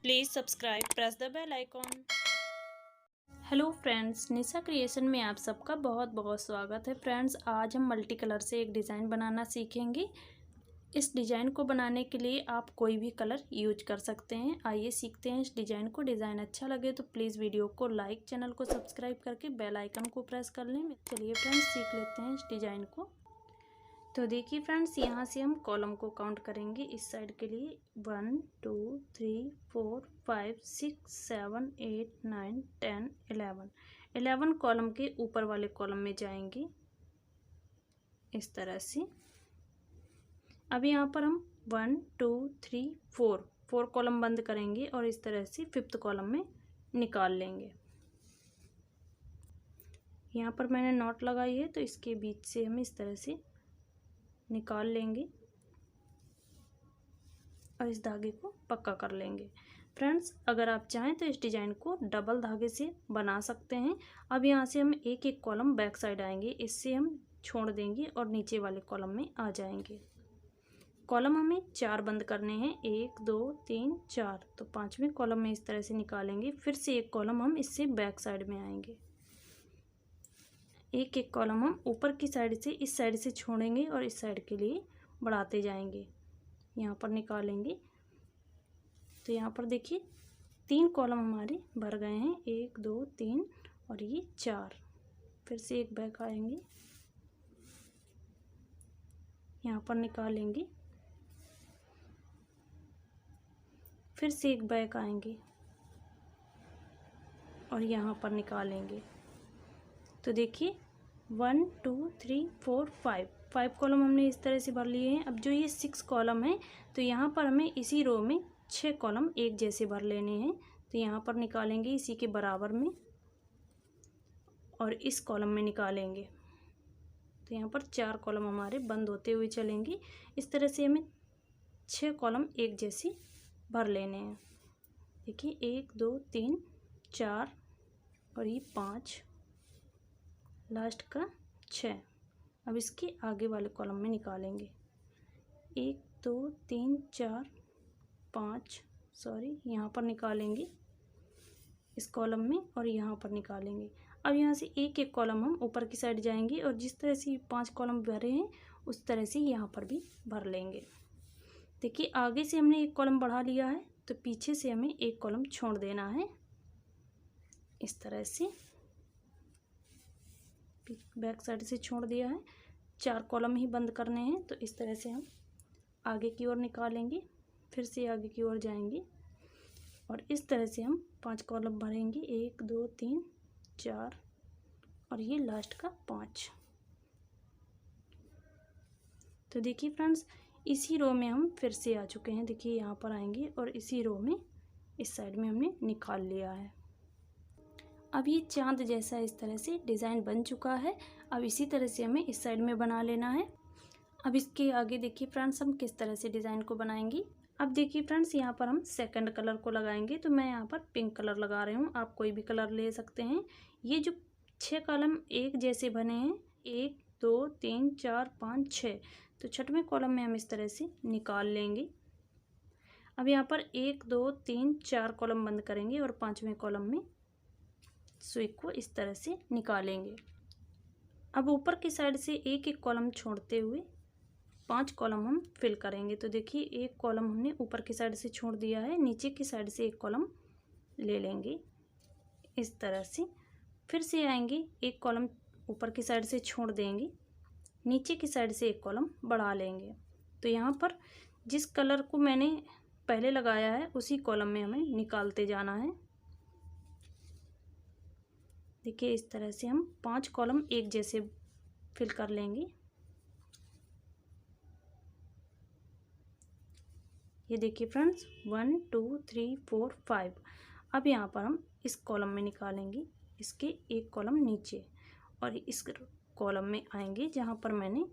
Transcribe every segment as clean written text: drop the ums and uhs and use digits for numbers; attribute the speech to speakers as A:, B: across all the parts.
A: Please subscribe, press the bell icon.
B: Hello friends, Nisha creation में आप सबका बहुत बहुत स्वागत है। फ्रेंड्स, आज हम मल्टी कलर से एक डिज़ाइन बनाना सीखेंगे। इस डिज़ाइन को बनाने के लिए आप कोई भी कलर यूज कर सकते हैं। आइए सीखते हैं इस डिज़ाइन को। डिज़ाइन अच्छा लगे तो प्लीज़ वीडियो को लाइक, चैनल को सब्सक्राइब करके बेल आइकन को प्रेस कर लें। चलिए फ्रेंड्स, सीख लेते हैं इस डिज़ाइन को। तो देखिए फ्रेंड्स, यहाँ से हम कॉलम को काउंट करेंगे। इस साइड के लिए 1 2 3 4 5 6 7 8 9 10 11 कॉलम के ऊपर वाले कॉलम में जाएंगे इस तरह से। अब यहाँ पर हम 1 2 3 4 कॉलम बंद करेंगे और इस तरह से 5th कॉलम में निकाल लेंगे। यहाँ पर मैंने नॉट लगाई है तो इसके बीच से हम इस तरह से निकाल लेंगे और इस धागे को पक्का कर लेंगे। फ्रेंड्स, अगर आप चाहें तो इस डिज़ाइन को डबल धागे से बना सकते हैं। अब यहाँ से हम एक एक कॉलम बैक साइड आएंगे, इससे हम छोड़ देंगे और नीचे वाले कॉलम में आ जाएंगे। कॉलम हमें 4 बंद करने हैं, 1 2 3 4। तो 5वें कॉलम में इस तरह से निकालेंगे। फिर से एक कॉलम हम इससे बैक साइड में आएंगे। एक एक कॉलम हम ऊपर की साइड से इस साइड से छोड़ेंगे और इस साइड के लिए बढ़ाते जाएंगे। यहाँ पर निकालेंगे तो यहाँ पर देखिए 3 कॉलम हमारे भर गए हैं, 1 2 3 और ये 4। फिर से एक बैक आएंगे, यहाँ पर निकालेंगे, फिर से एक बैक आएंगे और यहाँ पर निकालेंगे। तो देखिए 1 2 3 4 5 कॉलम हमने इस तरह से भर लिए हैं। अब जो ये 6 कॉलम है तो यहाँ पर हमें इसी रो में 6 कॉलम एक जैसे भर लेने हैं। तो यहाँ पर निकालेंगे इसी के बराबर में और इस कॉलम में निकालेंगे। तो यहाँ पर 4 कॉलम हमारे बंद होते हुए चलेंगे। इस तरह से हमें 6 कॉलम एक जैसे भर लेने हैं। देखिए 1 2 3 4 और ये 5, लास्ट का 6। अब इसके आगे वाले कॉलम में निकालेंगे 1 2 3 4 5, यहाँ पर निकालेंगे इस कॉलम में और यहाँ पर निकालेंगे। अब यहाँ से एक एक कॉलम हम ऊपर की साइड जाएंगे और जिस तरह से 5 कॉलम भरे हैं उस तरह से यहाँ पर भी भर लेंगे। देखिए आगे से हमने एक कॉलम बढ़ा लिया है तो पीछे से हमें एक कॉलम छोड़ देना है। इस तरह से बैक साइड से छोड़ दिया है। 4 कॉलम ही बंद करने हैं तो इस तरह से हम आगे की ओर निकालेंगे, फिर से आगे की ओर जाएंगे और इस तरह से हम 5 कॉलम भरेंगे, 1 2 3 4 और ये लास्ट का 5। तो देखिए फ्रेंड्स, इसी रो में हम फिर से आ चुके हैं। देखिए यहाँ पर आएंगे और इसी रो में इस साइड में हमने निकाल लिया है। अब ये चांद जैसा इस तरह से डिज़ाइन बन चुका है। अब इसी तरह से हमें इस साइड में बना लेना है। अब इसके आगे देखिए फ्रेंड्स, हम किस तरह से डिज़ाइन को बनाएंगे। अब देखिए फ्रेंड्स, यहाँ पर हम सेकंड कलर को लगाएंगे। तो मैं यहाँ पर पिंक कलर लगा रही हूँ, आप कोई भी कलर ले सकते हैं। ये जो 6 कॉलम एक जैसे बने हैं, 1 2 3 4 5 6, तो 6वें कॉलम में हम इस तरह से निकाल लेंगे। अब यहाँ पर 1 2 3 4 कॉलम बंद करेंगे और 5वें कॉलम में सुई को इस तरह से निकालेंगे। अब ऊपर की साइड से एक एक कॉलम छोड़ते हुए 5 कॉलम हम फिल करेंगे। तो देखिए एक कॉलम हमने ऊपर की साइड से छोड़ दिया है, नीचे की साइड से एक कॉलम ले लेंगे इस तरह से। फिर से आएंगे, एक कॉलम ऊपर की साइड से छोड़ देंगे, नीचे की साइड से एक कॉलम बढ़ा लेंगे। तो यहाँ पर जिस कलर को मैंने पहले लगाया है उसी कॉलम में हमें निकालते जाना है। देखिए इस तरह से हम 5 कॉलम एक जैसे फिल कर लेंगे। ये देखिए फ्रेंड्स, 1 2 3 4 5। अब यहाँ पर हम इस कॉलम में निकालेंगे, इसके एक कॉलम नीचे और इस कॉलम में आएंगे जहाँ पर मैंने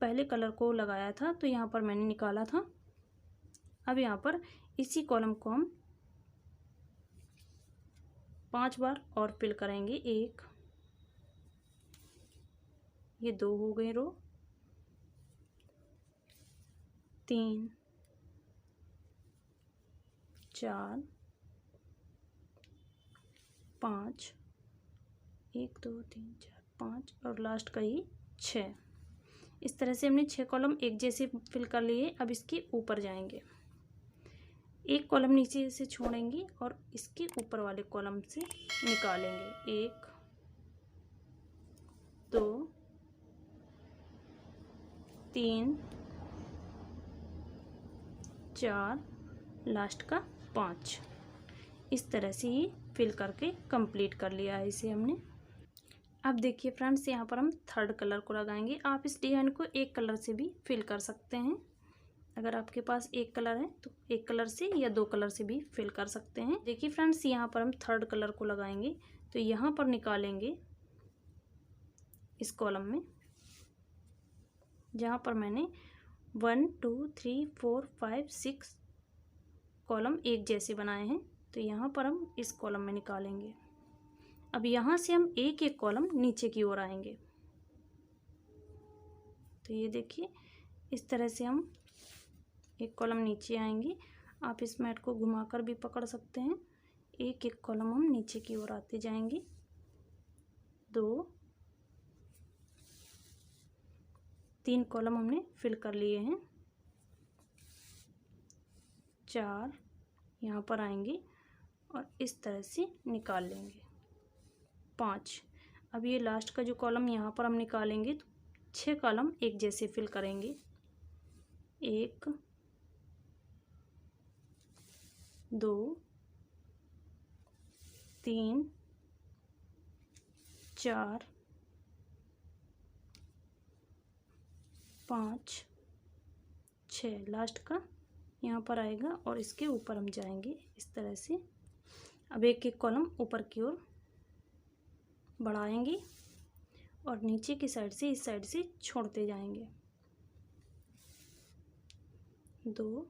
B: पहले कलर को लगाया था। तो यहाँ पर मैंने निकाला था। अब यहाँ पर इसी कॉलम को हम 5 बार और फिल करेंगे। 1, ये 2 हो गए रो, 3 4 5, 1 2 3 4 5 और लास्ट का ही 6। इस तरह से हमने 6 कॉलम एक जैसे फिल कर लिए। अब इसके ऊपर जाएंगे, एक कॉलम नीचे से छोड़ेंगे और इसके ऊपर वाले कॉलम से निकालेंगे। 1 2 3 4, लास्ट का 5। इस तरह से ही फिल करके कंप्लीट कर लिया है इसे हमने। अब देखिए फ्रेंड्स, यहाँ पर हम थर्ड कलर को लगाएंगे। आप इस डिजाइन को एक कलर से भी फिल कर सकते हैं। अगर आपके पास एक कलर है तो एक कलर से या 2 कलर से भी फिल कर सकते हैं। देखिए फ्रेंड्स, यहाँ पर हम थर्ड कलर को लगाएंगे तो यहाँ पर निकालेंगे इस कॉलम में, जहाँ पर मैंने 1 2 3 4 5 6 कॉलम एक जैसे बनाए हैं, तो यहाँ पर हम इस कॉलम में निकालेंगे। अब यहाँ से हम एक एक कॉलम नीचे की ओर आएंगे। तो ये देखिए, इस तरह से हम एक कॉलम नीचे आएंगे। आप इस मैट को घुमाकर भी पकड़ सकते हैं। एक एक कॉलम हम नीचे की ओर आते जाएंगे। 2 3 कॉलम हमने फिल कर लिए हैं। 4 यहाँ पर आएंगे और इस तरह से निकाल लेंगे। 5, अब ये लास्ट का जो कॉलम यहाँ पर हम निकालेंगे तो 6 कॉलम एक जैसे फिल करेंगे। 1 2 3 4 5 6, लास्ट का यहाँ पर आएगा और इसके ऊपर हम जाएंगे इस तरह से। अब एक एक कॉलम ऊपर की ओर बढ़ाएंगे और नीचे की साइड से इस साइड से छोड़ते जाएंगे। 2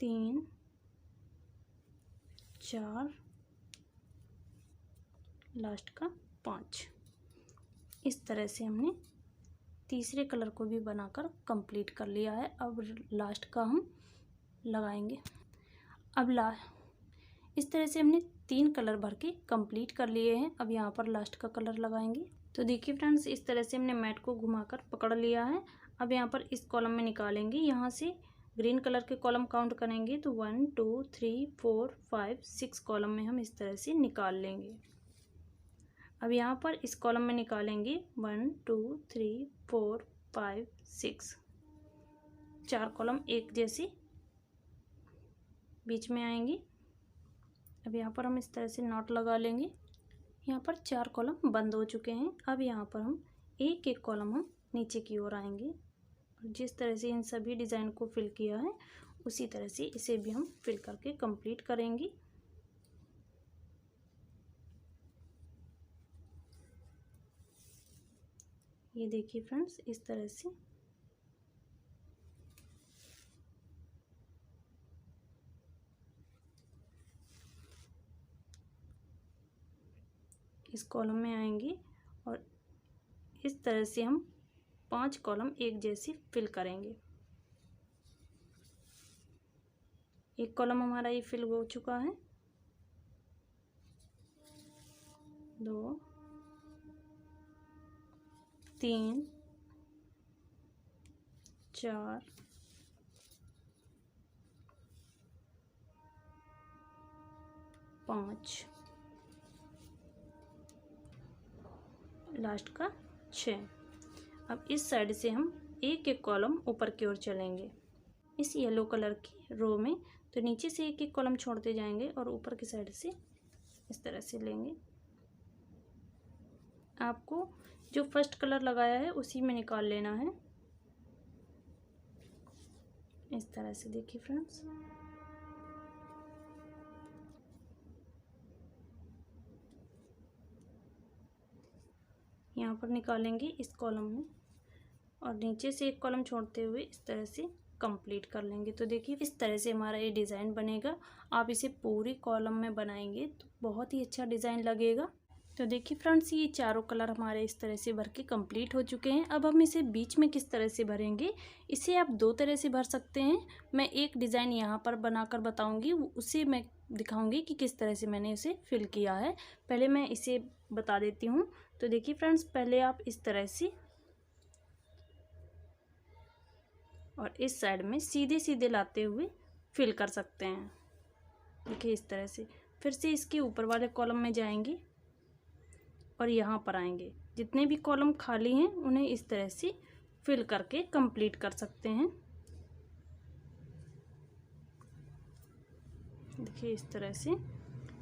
B: 3 4, लास्ट का 5। इस तरह से हमने तीसरे कलर को भी बनाकर कंप्लीट कर लिया है। अब लास्ट का हम लगाएंगे। अब इस तरह से हमने 3 कलर भर के कंप्लीट कर लिए हैं। अब यहाँ पर लास्ट का कलर लगाएंगे। तो देखिए फ्रेंड्स, इस तरह से हमने मैट को घुमाकर पकड़ लिया है। अब यहाँ पर इस कॉलम में निकालेंगे। यहाँ से ग्रीन कलर के कॉलम काउंट करेंगे तो 1 2 3 4 5 6 कॉलम में हम इस तरह से निकाल लेंगे। अब यहाँ पर इस कॉलम में निकालेंगे 1 2 3 4 5 6, 4 कॉलम एक जैसे बीच में आएंगी। अब यहाँ पर हम इस तरह से नॉट लगा लेंगे। यहाँ पर 4 कॉलम बंद हो चुके हैं। अब यहाँ पर हम एक एक कॉलम हम नीचे की ओर आएंगे। जिस तरह से इन सभी डिज़ाइन को फिल किया है उसी तरह से इसे भी हम फिल करके कंप्लीट करेंगे। ये देखिए फ्रेंड्स, इस तरह से इस कॉलम में आएंगे और इस तरह से हम 5 कॉलम एक जैसे फिल करेंगे। एक कॉलम हमारा ये फिल हो चुका है। 2 3 4 5, लास्ट का 6। अब इस साइड से हम एक एक कॉलम ऊपर की ओर चलेंगे इस येलो कलर की रो में। तो नीचे से एक एक कॉलम छोड़ते जाएंगे और ऊपर की साइड से इस तरह से लेंगे। आपको जो फर्स्ट कलर लगाया है उसी में निकाल लेना है। इस तरह से देखिए फ्रेंड्स, यहाँ पर निकालेंगे इस कॉलम में और नीचे से एक कॉलम छोड़ते हुए इस तरह से कंप्लीट कर लेंगे। तो देखिए इस तरह से हमारा ये डिज़ाइन बनेगा। आप इसे पूरी कॉलम में बनाएंगे तो बहुत ही अच्छा डिज़ाइन लगेगा। तो देखिए फ्रेंड्स, ये चारों कलर हमारे इस तरह से भर के कंप्लीट हो चुके हैं। अब हम इसे बीच में किस तरह से भरेंगे, इसे आप दो तरह से भर सकते हैं। मैं एक डिज़ाइन यहाँ पर बनाकर बताऊंगी, उसे मैं दिखाऊंगी कि किस तरह से मैंने इसे फिल किया है। पहले मैं इसे बता देती हूँ। तो देखिए फ्रेंड्स, पहले आप इस तरह से और इस साइड में सीधे सीधे लाते हुए फिल कर सकते हैं। देखिए इस तरह से। फिर से इसके ऊपर वाले कॉलम में जाएंगे और यहाँ पर आएंगे। जितने भी कॉलम खाली हैं उन्हें इस तरह से फिल करके कंप्लीट कर सकते हैं। देखिए इस तरह से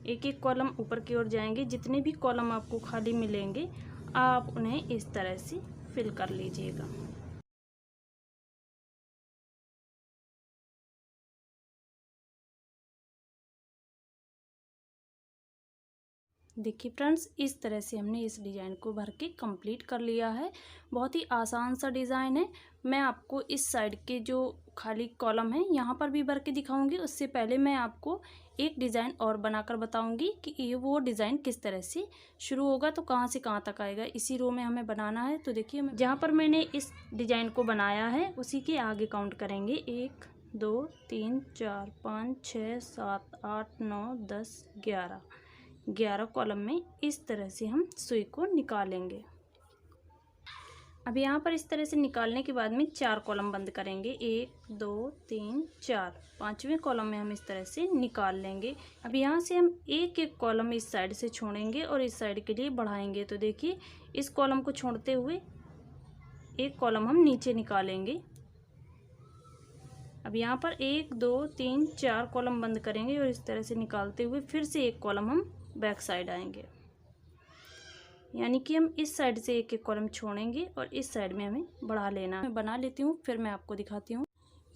B: एक एक कॉलम ऊपर की ओर जाएंगे। जितने भी कॉलम आपको खाली मिलेंगे आप उन्हें इस तरह से फिल कर लीजिएगा। देखिए फ्रेंड्स, इस तरह से हमने इस डिज़ाइन को भर के कंप्लीट कर लिया है। बहुत ही आसान सा डिज़ाइन है। मैं आपको इस साइड के जो खाली कॉलम है यहाँ पर भी भर के दिखाऊंगी। उससे पहले मैं आपको एक डिज़ाइन और बनाकर बताऊंगी कि ये वो डिज़ाइन किस तरह से शुरू होगा तो कहाँ से कहाँ तक आएगा। इसी रो में हमें बनाना है। तो देखिए जहाँ पर मैंने इस डिज़ाइन को बनाया है उसी के आगे काउंट करेंगे। 1 2 3 4 5 6 7 8 9 10 11 कॉलम में इस तरह से हम सुई को निकालेंगे। अब यहाँ पर इस तरह से निकालने के बाद में 4 कॉलम बंद करेंगे। 1 2 3 4, 5वें कॉलम में हम इस तरह से निकाल लेंगे। अब यहाँ से हम एक एक कॉलम इस साइड से छोड़ेंगे और इस साइड के लिए बढ़ाएंगे। तो देखिए इस कॉलम को छोड़ते हुए एक कॉलम हम नीचे निकालेंगे। अब यहाँ पर 1 2 3 4 कॉलम बंद करेंगे और इस तरह से निकालते हुए फिर से एक कॉलम हम बैक साइड आएंगे। यानी कि हम इस साइड से एक एक कॉलम छोड़ेंगे और इस साइड में हमें बढ़ा लेना है। मैं बना लेती हूँ फिर मैं आपको दिखाती हूँ।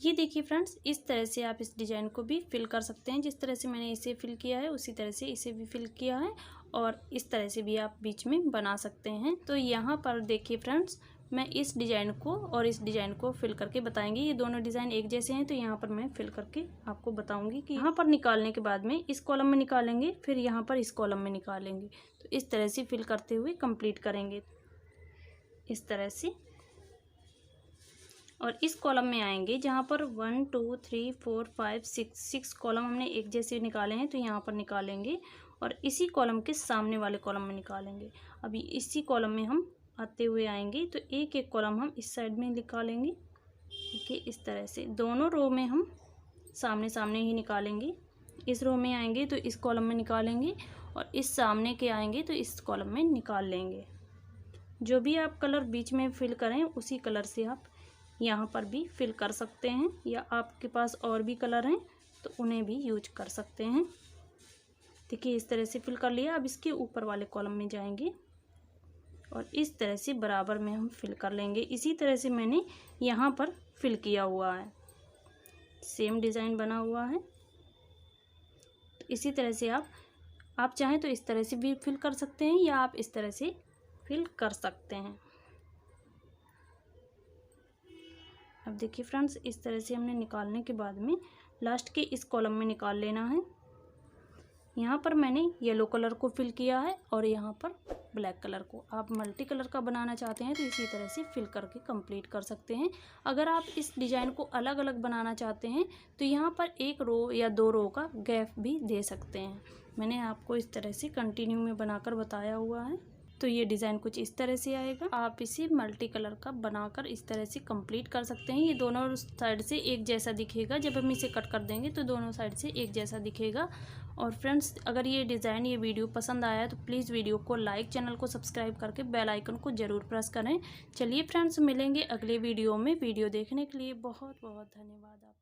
B: ये देखिए फ्रेंड्स, इस तरह से आप इस डिज़ाइन को भी फिल कर सकते हैं। जिस तरह से मैंने इसे फिल किया है उसी तरह से इसे भी फिल किया है और इस तरह से भी आप बीच में बना सकते हैं। तो यहाँ पर देखिए फ्रेंड्स, मैं इस डिज़ाइन को और इस डिज़ाइन को फिल करके बताएंगे। ये दोनों डिज़ाइन एक जैसे हैं तो यहाँ पर मैं फिल करके आपको बताऊंगी कि यहाँ पर निकालने के बाद में इस कॉलम में निकालेंगे, फिर यहाँ पर इस कॉलम में निकालेंगे। तो इस तरह से फिल करते हुए कंप्लीट करेंगे इस तरह से। और इस कॉलम में आएंगे जहाँ पर 1 2 3 4 5 6 कॉलम हमने एक जैसे निकाले हैं तो यहाँ पर निकालेंगे और इसी कॉलम के सामने वाले कॉलम में निकालेंगे। अभी इसी कॉलम में हम आते हुए आएंगे तो एक एक कॉलम हम इस साइड में निकालेंगे। देखिए इस तरह से दोनों रो में हम सामने सामने ही निकालेंगे। इस रो में आएंगे तो इस कॉलम में निकालेंगे और इस सामने के आएंगे तो इस कॉलम में निकाल लेंगे। जो भी आप कलर बीच में फिल करें उसी कलर से आप यहाँ पर भी फिल कर सकते हैं, या आपके पास और भी कलर हैं तो उन्हें भी यूज कर सकते हैं। देखिए इस तरह से फिल कर लिया। अब इसके ऊपर वाले कॉलम में जाएंगे और इस तरह से बराबर में हम फिल कर लेंगे। इसी तरह से मैंने यहाँ पर फिल किया हुआ है, सेम डिज़ाइन बना हुआ है। तो इसी तरह से आप चाहें तो इस तरह से भी फिल कर सकते हैं या आप इस तरह से फिल कर सकते हैं। अब देखिए फ्रेंड्स, इस तरह से हमने निकालने के बाद में लास्ट के इस कॉलम में निकाल लेना है। यहाँ पर मैंने येलो कलर को फिल किया है और यहाँ पर ब्लैक कलर को। आप मल्टी कलर का बनाना चाहते हैं तो इसी तरह से फिल करके कंप्लीट कर सकते हैं। अगर आप इस डिज़ाइन को अलग अलग बनाना चाहते हैं तो यहाँ पर एक रो या 2 रो का गैप भी दे सकते हैं। मैंने आपको इस तरह से कंटिन्यू में बनाकर बताया हुआ है। तो ये डिज़ाइन कुछ इस तरह से आएगा। आप इसे मल्टी कलर का बनाकर इस तरह से कंप्लीट कर सकते हैं। ये दोनों साइड से एक जैसा दिखेगा। जब हम इसे कट कर देंगे तो दोनों साइड से एक जैसा दिखेगा। और फ्रेंड्स, अगर ये डिज़ाइन ये वीडियो पसंद आया तो प्लीज़ वीडियो को लाइक, चैनल को सब्सक्राइब करके बेल आइकन को ज़रूर प्रेस करें। चलिए फ्रेंड्स, मिलेंगे अगले वीडियो में। वीडियो देखने के लिए बहुत बहुत धन्यवाद आप।